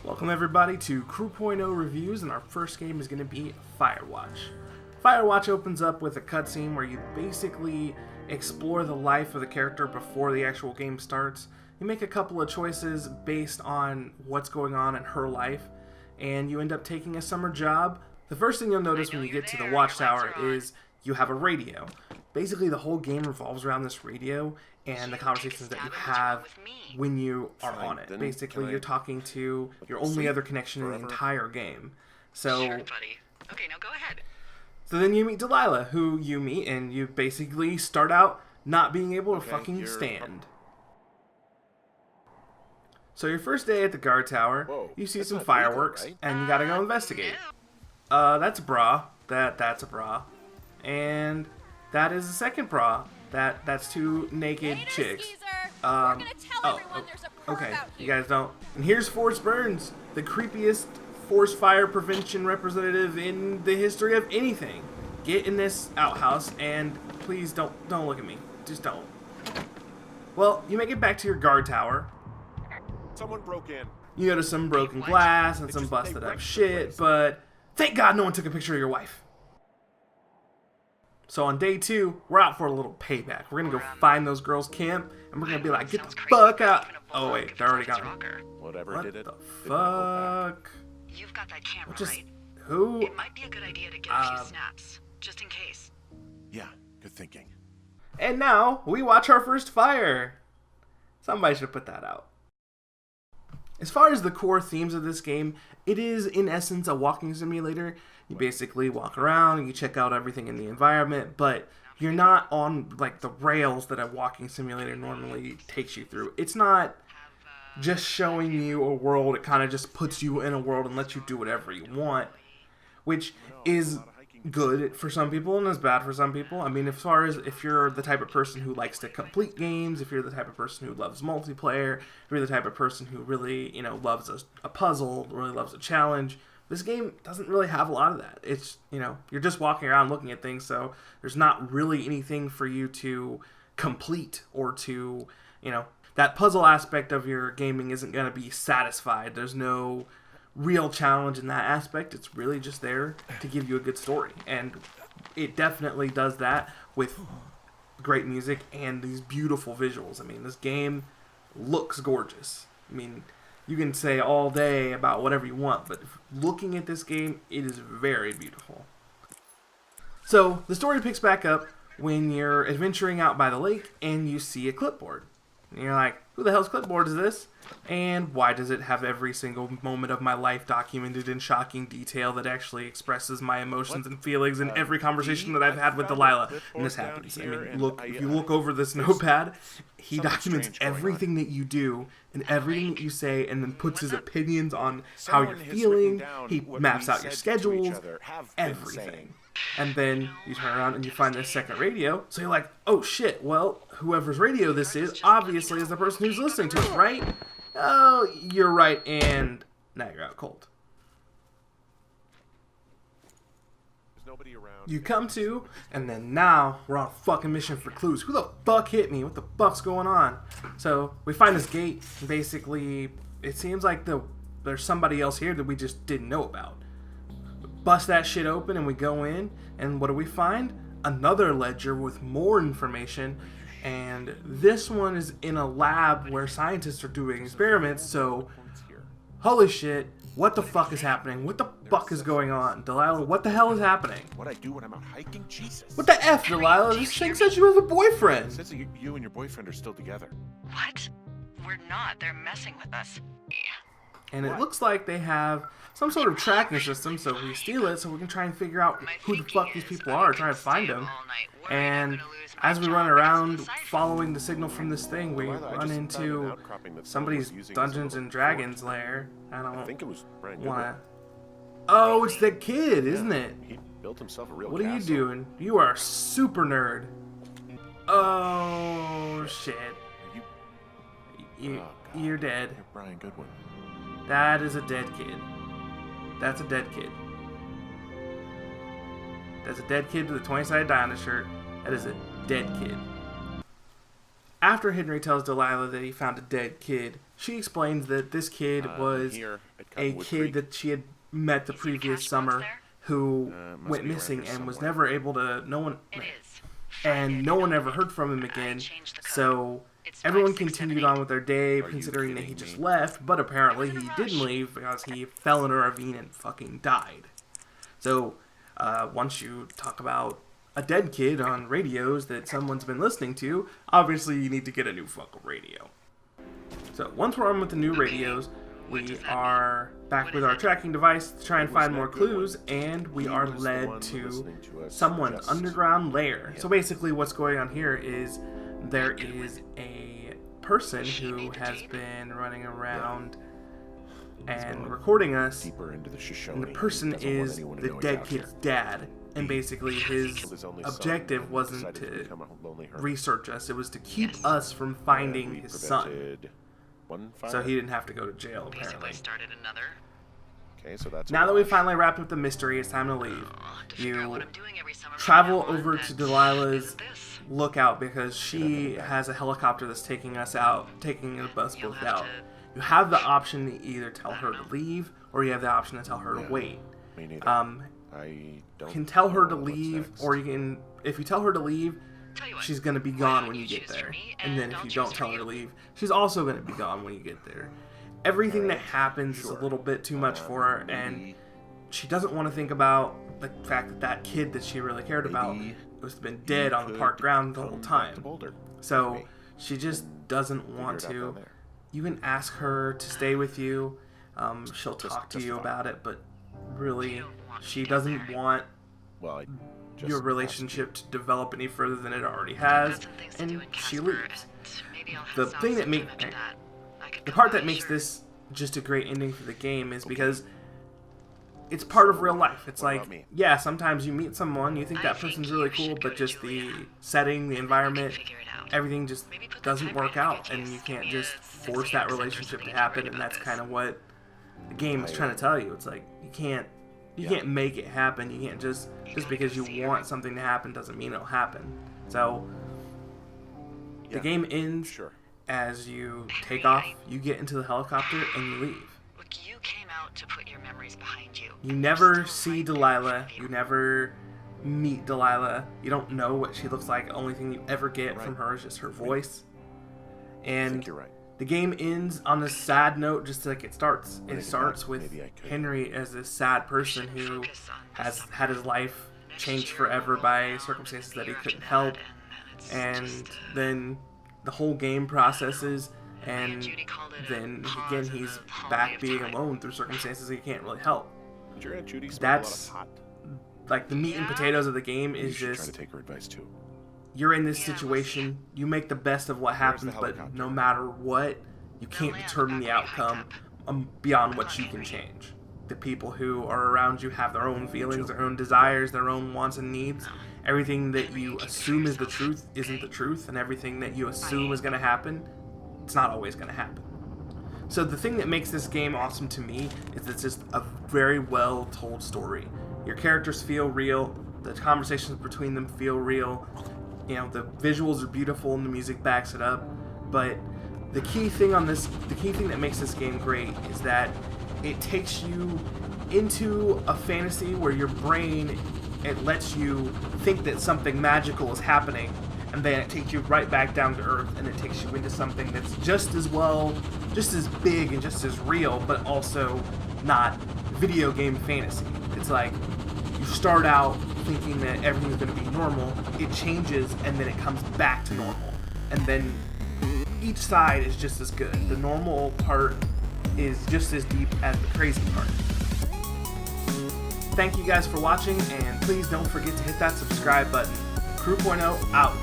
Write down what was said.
Welcome everybody to Crew.0 Reviews, and our first game is going to be FireWatch. FireWatch opens up with a cutscene where you basically explore the life of the character before the actual game starts. You make a couple of choices based on what's going on in her life, and you end up taking a summer job. The first thing you'll notice when you get to the watchtower is you have a radio. Basically the whole game revolves around this radio and the conversations that you have when you are on it. Basically you're talking to your only other connection in the entire game. So, sure, buddy. Okay, now go ahead. So then you meet Delilah, who you meet, and you basically start out not being able to fucking stand. So your first day at the guard tower, you see some fireworks, legal, right? and you gotta go investigate. That's a bra. That's a bra. And that is a second bra. That's two naked chicks. Okay, you guys don't. And here's Forrest Burns, the creepiest forest fire prevention representative in the history of anything. Get in this outhouse and please don't look at me. Just don't. Well, you make it back to your guard tower. Someone broke in. You notice some broken glass and some busted up shit, but thank God no one took a picture of your wife. So on day 2, we're out for a little payback. We're gonna go find those girls' camp, and we're gonna be like, get the fuck out. Oh wait, they're already gone. Whatever did it. What the fuck? You've got that camera, right? Who? It might be a good idea to get a few snaps, just in case. Yeah, good thinking. And now, we watch our first fire. Somebody should put that out. As far as the core themes of this game, it is in essence a walking simulator. You basically walk around and you check out everything in the environment, but you're not on like the rails that a walking simulator normally takes you through. It's not just showing you a world, it kind of just puts you in a world and lets you do whatever you want, which is good for some people and is bad for some people. I mean, as far as if you're the type of person who likes to complete games, if you're the type of person who loves multiplayer, if you're the type of person who really, loves a puzzle, really loves a challenge, this game doesn't really have a lot of that. It's, you're just walking around looking at things, so there's not really anything for you to complete or to, that puzzle aspect of your gaming isn't going to be satisfied. There's no real challenge in that aspect. It's really just there to give you a good story, and it definitely does that with great music and these beautiful visuals. I mean, this game looks gorgeous. I mean, you can say all day about whatever you want, but looking at this game, it is very beautiful. So the story picks back up when you're adventuring out by the lake and you see a clipboard. And you're like, who the hell's clipboard is this? And why does it have every single moment of my life documented in shocking detail that actually expresses my emotions and feelings in every conversation that I've had with Delilah? And this happens. I mean, look, if you look over this notepad, he documents everything that you do and everything that you say, and then puts his opinions on how you're feeling. He maps out your schedules, everything. And then you turn around and you find this second radio. So you're like, oh shit, well, whoever's radio this is obviously is the person who's listening to it, right? Oh, you're right, and now you're out cold. There's nobody around. You come to, and then now we're on a fucking mission for clues. Who the fuck hit me? What the fuck's going on? So we find this gate, and basically it seems like there's somebody else here that we just didn't know about. Bust that shit open and we go in, and what do we find? Another ledger with more information, and this one is in a lab where scientists are doing experiments. So holy shit, what the fuck is happening? What the fuck is going on? Delilah, what the hell is happening? What I do when I'm out hiking? Jesus. What the F, Delilah? This thing says you have a boyfriend. It says that you and your boyfriend are still together. What? We're not. They're messing with us. And it looks like they have some sort of tracking system, so we steal it so we can try and figure out who the fuck these people are, try to find them. And as we run around following the signal from this thing, we run into somebody's Dungeons and Dragons lair. I don't wanna... Oh, it's the kid, isn't it? He built himself a real What are you castle. doing? You are a super nerd. Oh, shit. You're dead. You're Brian Goodwin. That is a dead kid. That's a dead kid. That's a dead kid with a 20-sided die on his shirt. That is a dead kid. after Henry tells Delilah that he found a dead kid, she explains that this kid was here at a Cottonwood kid Creek. that she had met the You see the previous cash box summer there? who Must went be around missing here and was somewhere. never able to. It is. And no one ever heard from him again. changed the code. So It's everyone 5678. continued on with their day, Are you considering that he kidding just me? left. But apparently It he wasn't a didn't rush. leave because he fell in a ravine and fucking died. So once you talk about a dead kid on radios that someone's been listening to, obviously you need to get a new fucking radio. So once we're on with the new radios, we are back with our tracking device to try and find more clues, and we are led to someone's underground lair. So basically what's going on here is there is a person who has been running around and recording us, Deeper into the Shoshone. and the person Doesn't want is anyone to the know he's dead out kid's here. dad. And basically his Killed his only son objective and wasn't decided to to become a lonely hermit. research us, it was to keep Yes. us from finding We his son. prevented one fire. So he didn't have to go to jail, Basically apparently. started another. Okay, so that's Now a that we wash. finally wrapped up the mystery, it's time to leave. To figure out what You I'm doing every summer from travel now on, over to that Delilah's isn't this. lookout because she has a helicopter that's taking us out, taking us You'll both have out. to- You have the option to either tell her to leave, or you have the option to tell her to wait. Me neither. I don't Can tell her to know what's leave, next. or you can, if you tell her to leave, Tell you what, she's gonna be why gone don't when you you get choose for there. me And then if I'll you choose don't for tell her you. to leave, she's also gonna be gone when you get there. Everything that happens is a sure. little bit too much for her, and Maybe- she doesn't want to think about the fact that that kid that she really cared about Maybe was been dead on the could park ground the come whole back time. to Boulder So with me. she just doesn't want Figure it out to. down there. You can ask her to stay with you. She'll talk to just you fine. about it, but really, You don't want she to get doesn't there. want Well, I just your asked relationship to develop any further than it already I've has, got some things to do and in she Casper, leaves. and maybe I'll have The sauce thing that sometime make- after that. I could The come part by, that makes sure. this just a great ending for the game is because it's part of real life. It's What like, about me? yeah, sometimes you meet someone, you think I that think person's you really should cool, go but to just the Julia. setting, the environment, figure it out. everything just Maybe put the doesn't time work frame out, to good and you use. can't Give just me a force 6 that a.m. sent or relationship to something happen, worried and about that's this. kind of what the game is trying to tell you. It's like you can't Yeah. make it happen. You can't just because you want something to happen doesn't mean it'll happen. So the Yeah. game ends Sure. as you take off, you get into the helicopter, and you leave. Look, you came out to put your memories behind you. You never Still see right there Delilah. with You never meet Delilah. You don't know what she looks like. The only thing you ever get from Right. her is just her voice. I And think you're right. the game ends on a sad note, just like it starts. It Think starts about with maybe I could. Henry as this sad person should who focus on the has summer. had his life Next changed year forever we'll roll by around, circumstances and that he the year couldn't after help. that, it's And just, then the whole game processes, and Judy called it a then pause again in he's the hallway back of being time. alone through circumstances he can't really help. Did your Aunt Judy smoke That's a lot of pot? like the meat and Yeah. potatoes of the game You is should try just to take her advice too. you're in this Yeah, we'll situation, you make the best of what Where's happens, the but helicopter? no matter what, you can't land determine the back where you hiked outcome up. beyond what you can change. The people who are around you have their own feelings, their own desires, their own wants and needs. Everything that you assume is the truth isn't the truth, and everything that you assume is going to happen, it's not always going to happen. So the thing that makes this game awesome to me is it's just a very well told story. Your characters feel real, the conversations between them feel real, you know, the visuals are beautiful and the music backs it up, but the key thing that makes this game great is that it takes you into a fantasy where your brain, it lets you think that something magical is happening, and then it takes you right back down to earth, and it takes you into something that's just as big and just as real, but also not video game fantasy. It's like you start out thinking that everything's going to be normal, it changes, and then it comes back to normal, and then each side is just as good. The normal part is just as deep as the crazy part. Thank you guys for watching, and please don't forget to hit that subscribe button. Crew.0 out.